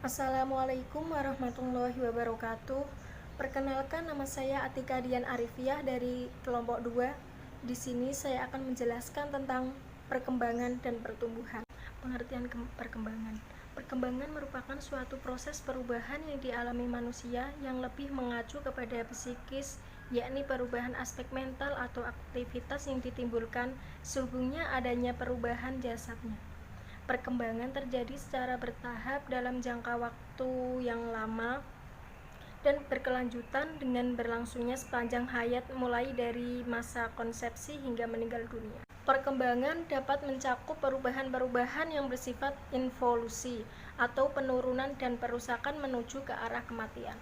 Assalamualaikum warahmatullahi wabarakatuh. Perkenalkan, nama saya Atika Dian Arifiyah dari kelompok 2. Di sini saya akan menjelaskan tentang perkembangan dan pertumbuhan. Pengertian perkembangan. Perkembangan merupakan suatu proses perubahan yang dialami manusia yang lebih mengacu kepada psikis, yakni perubahan aspek mental atau aktivitas yang ditimbulkan sehubungnya adanya perubahan jasadnya. Perkembangan terjadi secara bertahap dalam jangka waktu yang lama dan berkelanjutan dengan berlangsungnya sepanjang hayat, mulai dari masa konsepsi hingga meninggal dunia. Perkembangan dapat mencakup perubahan-perubahan yang bersifat involusi atau penurunan dan perusakan menuju ke arah kematian.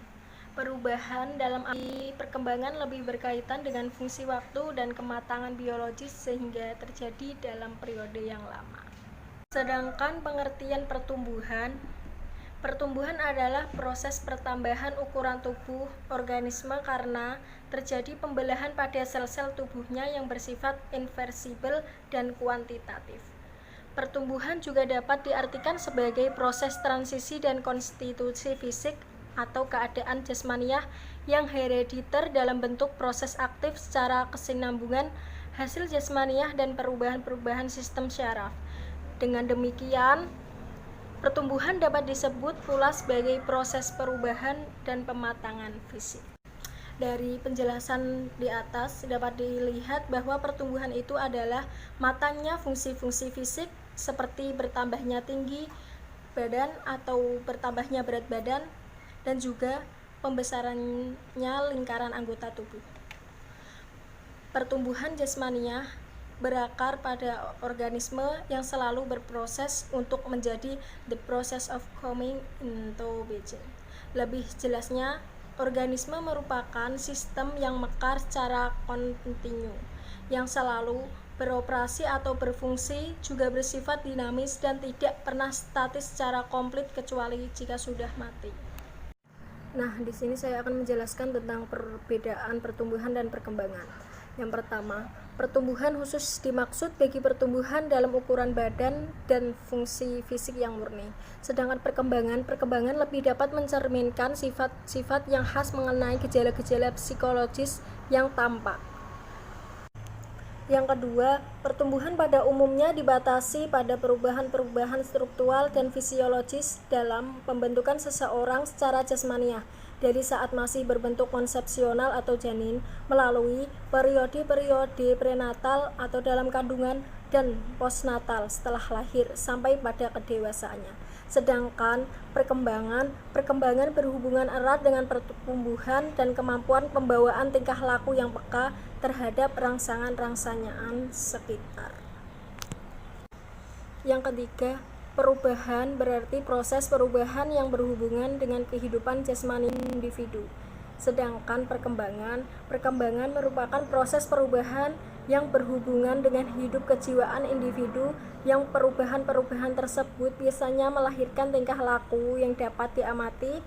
Perubahan dalam arti perkembangan lebih berkaitan dengan fungsi waktu dan kematangan biologis sehingga terjadi dalam periode yang lama. Sedangkan pengertian pertumbuhan adalah proses pertambahan ukuran tubuh organisme karena terjadi pembelahan pada sel-sel tubuhnya yang bersifat inversibel dan kuantitatif. Pertumbuhan juga dapat diartikan sebagai proses transisi dan konstitusi fisik atau keadaan jasmaniah yang herediter dalam bentuk proses aktif secara kesinambungan hasil jasmaniah dan perubahan-perubahan sistem syaraf. Dengan demikian, pertumbuhan dapat disebut pula sebagai proses perubahan dan pematangan fisik. Dari penjelasan di atas dapat dilihat bahwa pertumbuhan itu adalah matangnya fungsi-fungsi fisik seperti bertambahnya tinggi badan atau bertambahnya berat badan dan juga pembesarannya lingkaran anggota tubuh. Pertumbuhan jasmaniah berakar pada organisme yang selalu berproses untuk menjadi the process of coming into being. Lebih jelasnya, organisme merupakan sistem yang mekar secara kontinu, yang selalu beroperasi atau berfungsi, juga bersifat dinamis dan tidak pernah statis secara komplit kecuali jika sudah mati. Nah, di sini saya akan menjelaskan tentang perbedaan pertumbuhan dan perkembangan. Yang pertama, pertumbuhan khusus dimaksud bagi pertumbuhan dalam ukuran badan dan fungsi fisik yang murni. Sedangkan perkembangan lebih dapat mencerminkan sifat-sifat yang khas mengenai gejala-gejala psikologis yang tampak. Yang kedua, pertumbuhan pada umumnya dibatasi pada perubahan-perubahan struktural dan fisiologis dalam pembentukan seseorang secara jasmaniah dari saat masih berbentuk konsepsional atau janin, melalui periode-periode prenatal atau dalam kandungan dan postnatal setelah lahir sampai pada kedewasaannya. Sedangkan perkembangan berhubungan erat dengan pertumbuhan dan kemampuan pembawaan tingkah laku yang peka terhadap rangsangan-rangsangan sekitar. Yang ketiga, perubahan berarti proses perubahan yang berhubungan dengan kehidupan jasmani individu. Sedangkan perkembangan merupakan proses perubahan yang berhubungan dengan hidup kejiwaan individu, yang perubahan-perubahan tersebut biasanya melahirkan tingkah laku yang dapat diamati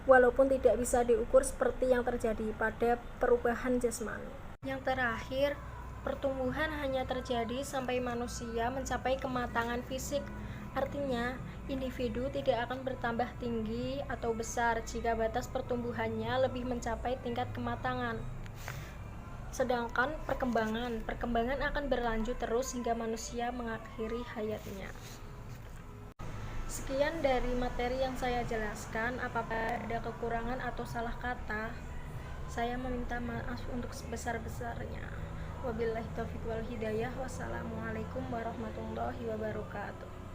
walaupun tidak bisa diukur seperti yang terjadi pada perubahan jasmani. Yang terakhir, pertumbuhan hanya terjadi sampai manusia mencapai kematangan fisik. Artinya, individu tidak akan bertambah tinggi atau besar jika batas pertumbuhannya lebih mencapai tingkat kematangan. Sedangkan perkembangan akan berlanjut terus hingga manusia mengakhiri hayatnya. Sekian dari materi yang saya jelaskan. Apabila ada kekurangan atau salah kata, saya meminta maaf untuk sebesar-besarnya. Wabillahi taufiq wal hidayah. Wassalamualaikum warahmatullahi wabarakatuh.